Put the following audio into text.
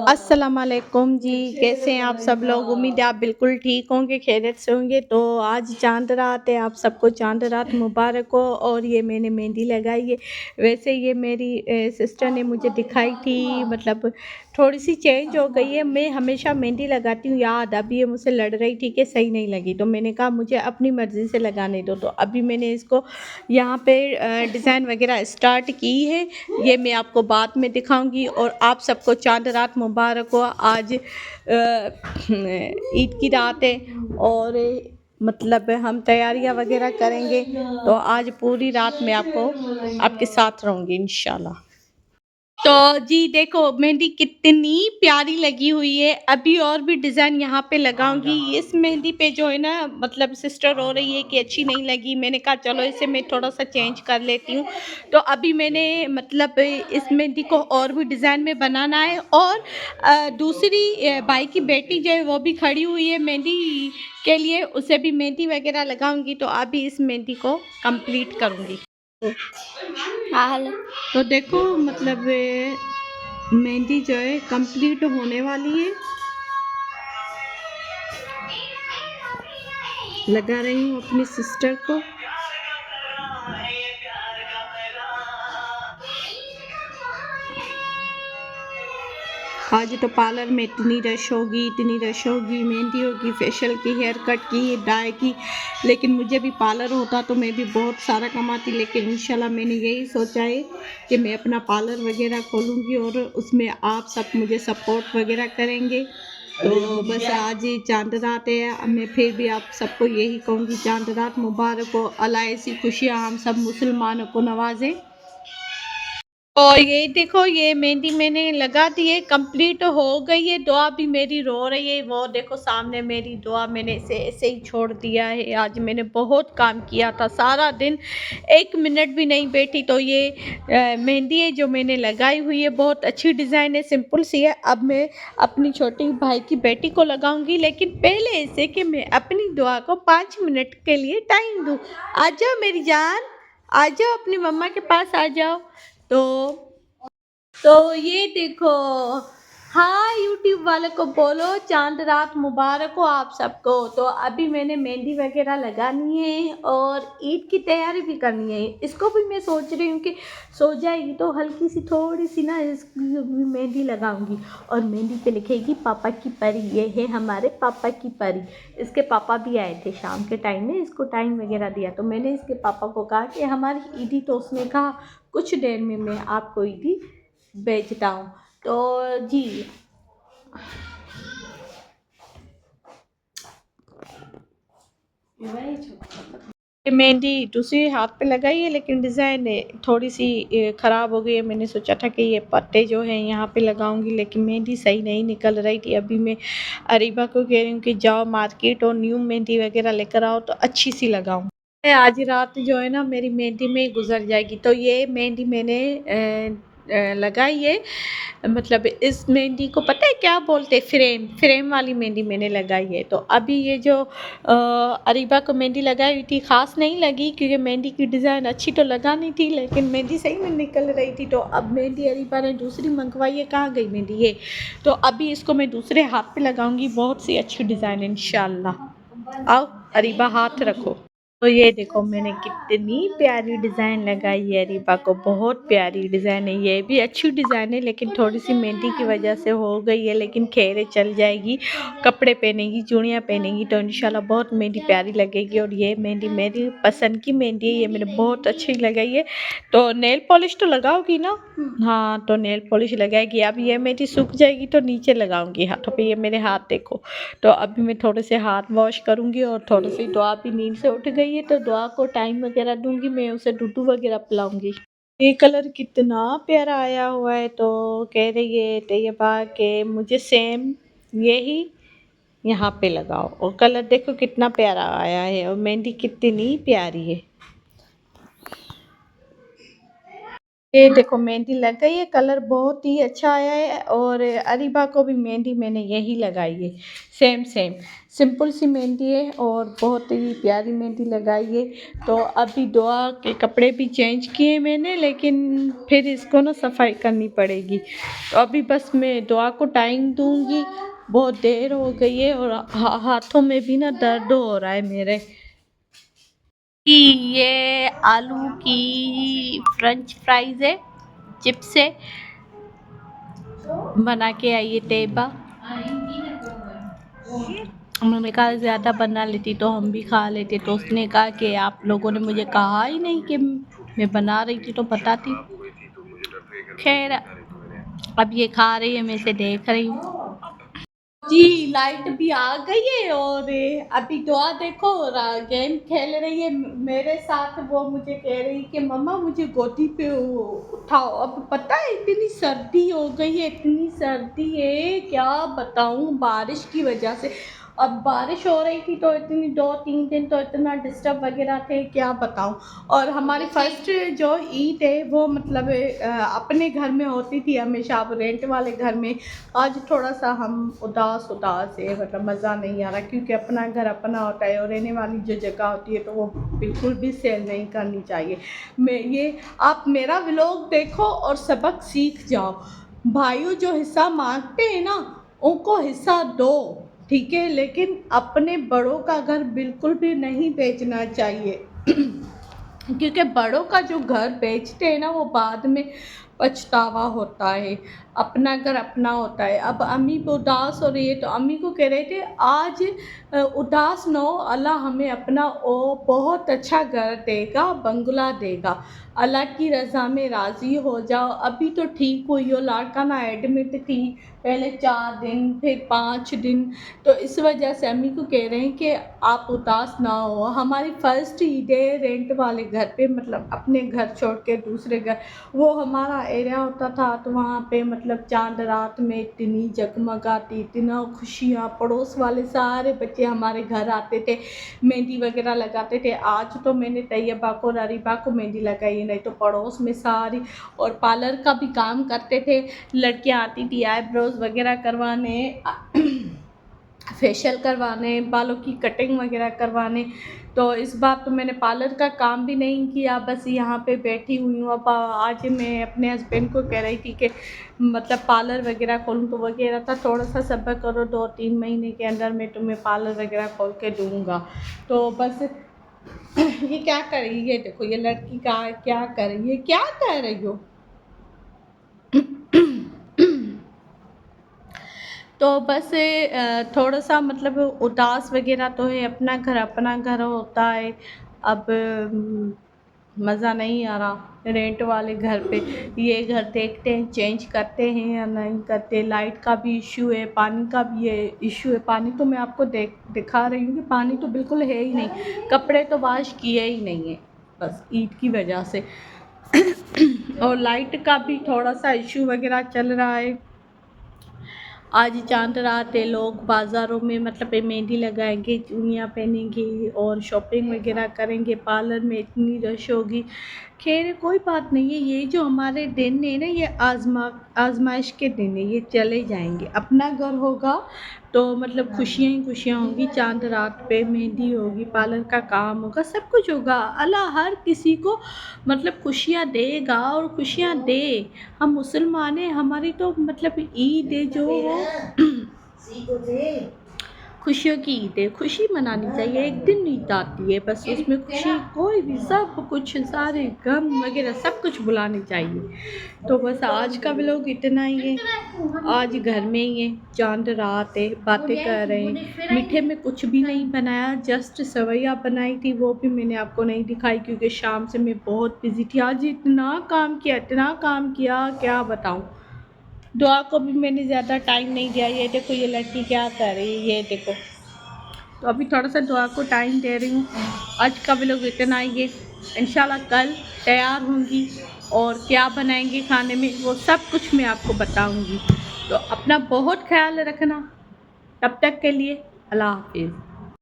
अस्सलाम वालेकुम जी। कैसे हैं आप सब लोग? उम्मीद है आप बिल्कुल ठीक होंगे, खैरियत से होंगे। तो आज चांद रात है, आप सबको चांद रात मुबारक हो। और ये मैंने मेहंदी लगाई है। वैसे ये मेरी सिस्टर ने मुझे दिखाई थी, मतलब थोड़ी सी चेंज हो गई है। मैं हमेशा मेहंदी लगाती हूँ, याद अभी ये मुझसे लड़ रही थी कि सही नहीं लगी, तो मैंने कहा मुझे अपनी मर्ज़ी से लगाने दो। तो अभी मैंने इसको यहाँ पे डिज़ाइन वगैरह स्टार्ट की है। ये मैं आपको बाद में दिखाऊंगी। और आप सबको चांद रात मुबारक हो। आज ईद की रात है और मतलब हम तैयारियां वगैरह करेंगे। तो आज पूरी रात मैं आपको आपके साथ रहूँगी इंशाल्लाह। तो जी देखो मेहंदी कितनी प्यारी लगी हुई है। अभी और भी डिज़ाइन यहाँ पे लगाऊंगी। इस मेहंदी पे जो है ना, मतलब सिस्टर रो रही है कि अच्छी नहीं लगी। मैंने कहा चलो इसे मैं थोड़ा सा चेंज कर लेती हूँ। तो अभी मैंने मतलब इस मेहंदी को और भी डिज़ाइन में बनाना है। और दूसरी भाई की बेटी जो है वो भी खड़ी हुई है मेहंदी के लिए, उसे भी मेहंदी वगैरह लगाऊंगी। तो अभी इस मेहंदी को कंप्लीट करूँगी। हाल तो देखो मतलब मेहंदी जो है कंप्लीट होने वाली है। लगा रही हूँ अपनी सिस्टर को। आज तो पार्लर में इतनी रश होगी, इतनी रश होगी, मेहंदी होगी, फेशियल की, हेयर कट की, डाई की। लेकिन मुझे भी पार्लर होता तो मैं भी बहुत सारा कमाती। लेकिन इंशाल्लाह मैंने यही सोचा है कि मैं अपना पार्लर वगैरह खोलूँगी और उसमें आप सब मुझे सपोर्ट वगैरह करेंगे। तो बस आज ही चांद रात है। मैं फिर भी आप सबको यही कहूँगी, चांद रात मुबारक हो। अल्लाह ऐसी खुशियाँ हम सब मुसलमानों को नवाजे। और ये देखो ये मेहंदी मैंने लगा दी है, कंप्लीट हो गई है। दुआ भी मेरी रो रही है, वो देखो सामने मेरी दुआ। मैंने इसे ऐसे ही छोड़ दिया है। आज मैंने बहुत काम किया था, सारा दिन 1 मिनट भी नहीं बैठी। तो ये मेहंदी है जो मैंने लगाई हुई है, बहुत अच्छी डिज़ाइन है, सिंपल सी है। अब मैं अपनी छोटी भाई की बेटी को लगाऊंगी, लेकिन पहले ऐसे कि मैं अपनी दुआ को 5 मिनट के लिए टाइम दूँ। आ जाओ मेरी जान, आ जाओ अपनी मम्मा के पास आ जाओ। तो ये देखो, हाँ यूट्यूब वाले को बोलो चांद रात मुबारक हो आप सबको। तो अभी मैंने मेहंदी वगैरह लगानी है और ईद की तैयारी भी करनी है। इसको भी मैं सोच रही हूँ कि सो जाएगी तो हल्की सी थोड़ी सी ना इसकी भी मेहंदी लगाऊंगी। और मेहंदी पे लिखेगी पापा की परी। ये है हमारे पापा की परी। इसके पापा भी आए थे शाम के टाइम में, इसको टाइम वगैरह दिया। तो मैंने इसके पापा को कहा कि हमारी ईदी, तो उसने कहा कुछ देर में मैं आपको ईदी बेचता हूँ। तो जी मेहंदी दूसरे हाथ पे लगाई है, लेकिन डिज़ाइन थोड़ी सी ख़राब हो गई है। मैंने सोचा था कि ये पत्ते जो हैं यहाँ पे लगाऊंगी, लेकिन मेहंदी सही नहीं निकल रही थी। अभी मैं अरीबा को कह रही हूँ कि जाओ मार्केट और न्यू मेहंदी वगैरह लेकर आओ तो अच्छी सी लगाऊँ। आज रात जो है ना मेरी मेहंदी में ही गुजर जाएगी। तो ये मेहंदी मैंने लगाई है। मतलब इस मेहंदी को पता है क्या बोलते हैं? फ्रेम वाली मेहंदी मैंने लगाई है। तो अभी ये जो अरीबा को मेहंदी लगाई हुई थी, ख़ास नहीं लगी क्योंकि मेहंदी की डिज़ाइन अच्छी तो लगानी थी, लेकिन मेहंदी सही में निकल रही थी। तो अब मेहंदी अरीबा ने दूसरी मंगवाई है, कहाँ गई मेहंदी ये? तो अभी इसको मैं दूसरे हाथ पे लगाऊंगी। बहुत सी अच्छी डिज़ाइन है इंशाल्लाह। आओ अरीबा हाथ रखो। तो ये देखो मैंने कितनी प्यारी डिज़ाइन लगाई है अरीबा को, बहुत प्यारी डिज़ाइन है। ये भी अच्छी डिज़ाइन है, लेकिन थोड़ी सी मेहंदी की वजह से हो गई है, लेकिन खैर चल जाएगी। कपड़े पहनेगी, चूड़ियाँ पहनेगी तो इंशाल्लाह बहुत मेहंदी प्यारी लगेगी। और ये मेहंदी मेरी पसंद की मेहंदी है, ये मैंने बहुत अच्छी लगाई है। तो नेल पॉलिश तो लगाओगी ना? हाँ तो नेल पॉलिश लगाएगी। अब ये मेरी सूख जाएगी तो नीचे लगाऊंगी हाथों पे। ये मेरे हाथ देखो। तो अभी मैं थोड़े से हाथ वॉश करूंगी। और थोड़ी सी दुआ भी नींद से उठ गई है, तो दुआ को टाइम वगैरह दूंगी, मैं उसे दूध वगैरह पिलाऊंगी। ये कलर कितना प्यारा आया हुआ है। तो कह रही है तैयबा के मुझे सेम यही यहाँ पे लगाओ। और कलर देखो कितना प्यारा आया है, और मेहंदी कितनी प्यारी है। ये देखो मेहंदी लग गई है, कलर बहुत ही अच्छा आया है। और अरीबा को भी मेहंदी मैंने यही लगाई है, सेम सेम सिंपल सी मेहंदी है और बहुत ही प्यारी मेहंदी लगाई है। तो अभी दुआ के कपड़े भी चेंज किए मैंने, लेकिन फिर इसको ना सफाई करनी पड़ेगी। तो अभी बस मैं दुआ को टाइम दूंगी, बहुत देर हो गई है और हाथों में भी ना दर्द हो रहा है मेरे। कि ये आलू की फ्रेंच फ्राइज है, चिप्स है, बना के आई है तैयबा। उन्होंने कहा ज़्यादा बना लेती तो हम भी खा लेते, तो उसने कहा कि आप लोगों ने मुझे कहा ही नहीं कि मैं बना रही थी तो बताती। खैर अब ये खा रही है, मैं इसे देख रही हूँ। जी लाइट भी आ गई है और अभी दुआ देखो गेम खेल रही है मेरे साथ। वो मुझे कह रही कि मम्मा मुझे गोदी पे उठाओ। अब पता है इतनी सर्दी हो गई है, इतनी सर्दी है क्या बताऊं, बारिश की वजह से। अब बारिश हो रही थी तो इतनी 2-3 दिन तो इतना डिस्टर्ब वगैरह थे, क्या बताऊं। और हमारी फर्स्ट जो ईद है वो मतलब अपने घर में होती थी हमेशा, अब रेंट वाले घर में। आज थोड़ा सा हम उदास उदास है, मतलब मज़ा नहीं आ रहा, क्योंकि अपना घर अपना होता है और रहने वाली जो जगह होती है तो वो बिल्कुल भी सेल नहीं करनी चाहिए। मैं ये आप मेरा व्लॉग देखो और सबक सीख जाओ। भाइयों जो हिस्सा मांगते हैं ना उनको हिस्सा दो, ठीक है, लेकिन अपने बड़ों का घर बिल्कुल भी नहीं बेचना चाहिए। क्योंकि बड़ों का जो घर बेचते हैं ना वो बाद में पछतावा होता है। अपना घर अपना होता है। अब अम्मी उदास हो रही है तो अम्मी को कह रहे थे आज उदास न हो, अल्लाह हमें अपना बहुत अच्छा घर देगा, बंगला देगा। अल्लाह की रज़ा में राज़ी हो जाओ। अभी तो ठीक हुई हो, लाड़काना एडमिट थी, पहले 4 दिन फिर 5 दिन। तो इस वजह से अम्मी को कह रहे हैं कि आप उदास ना हो। हमारी फर्स्ट ईद है रेंट वाले घर पे, मतलब अपने घर छोड़ के दूसरे घर। वो हमारा एरिया होता था तो वहाँ पे मतलब चांद रात में इतनी जगमगाती, इतना खुशियाँ, पड़ोस वाले सारे बच्चे हमारे घर आते थे, मेहंदी वगैरह लगाते थे। आज तो मैंने तैयबा को और अरीबा को मेहंदी लगाई, नहीं तो पड़ोस में सारी। और पार्लर का भी काम करते थे, लड़कियाँ आती थी आईब्रोज वगैरह करवाने, फेशियल करवाने, बालों की कटिंग वगैरह करवाने। तो इस बार तो मैंने पार्लर का काम भी नहीं किया, बस यहाँ पे बैठी हुई हूँ। अब आज मैं अपने हस्बैंड को कह रही थी कि मतलब पार्लर वगैरह खोलूँ, तो वगैरह था थोड़ा सा सब्र करो, 2-3 महीने के अंदर मैं तुम्हें पार्लर वगैरह खोल के दूँगा। तो बस ये क्या कर रही है, ये देखो ये लड़की का क्या कर रही है, क्या कर रही हो। तो बस थोड़ा सा मतलब उदास वगैरह तो है, अपना घर होता है। अब मज़ा नहीं आ रहा रेंट वाले घर पे। ये घर देखते हैं चेंज करते हैं या नहीं करते। लाइट का भी इशू है, पानी का भी ये इशू है। पानी तो मैं आपको दिखा रही हूँ कि पानी तो बिल्कुल है ही नहीं, कपड़े तो वॉश किए ही नहीं है, बस ईद की वजह से। और लाइट का भी थोड़ा सा इशू वगैरह चल रहा है। आज चांद रात है, लोग बाज़ारों में मतलब मेहंदी लगाएंगे, चूड़ियाँ पहनेंगे और शॉपिंग वगैरह करेंगे, पार्लर में इतनी रश होगी। खैर कोई बात नहीं है, ये जो हमारे दिन है ना ये आजमाइश के दिन है, ये चले जाएंगे। अपना घर होगा तो मतलब खुशियाँ ही खुशियाँ होंगी। चांद रात पे मेहंदी होगी, पार्लर का काम होगा, सब कुछ होगा। अल्लाह हर किसी को मतलब खुशियाँ देगा और खुशियाँ दे। हम मुसलमान हैं, हमारी तो मतलब ईद है जो खुशियों की ईद है, खुशी मनानी चाहिए। एक दिन ईद आती है बस, उसमें खुशी कोई भी सब कुछ सारे गम वगैरह सब कुछ भुलानी चाहिए। तो बस आज का व्लॉग इतना ही है। आज घर में ही है, चांद रात है, बातें कर रहे हैं। मीठे में कुछ भी नहीं बनाया, जस्ट सेवैयाँ बनाई थी, वो भी मैंने आपको नहीं दिखाई क्योंकि शाम से मैं बहुत बिजी थी। आज इतना काम किया क्या बताऊँ। दुआ को भी मैंने ज़्यादा टाइम नहीं दिया। ये देखो ये लड़की क्या कर रही है, ये देखो। तो अभी थोड़ा सा दुआ को टाइम दे रही हूँ। आज का व्लॉग इतना ही है। इंशाल्लाह कल तैयार होंगी और क्या बनाएंगे खाने में वो सब कुछ मैं आपको बताऊँगी। तो अपना बहुत ख्याल रखना। तब तक के लिए अल्लाह हाफिज़।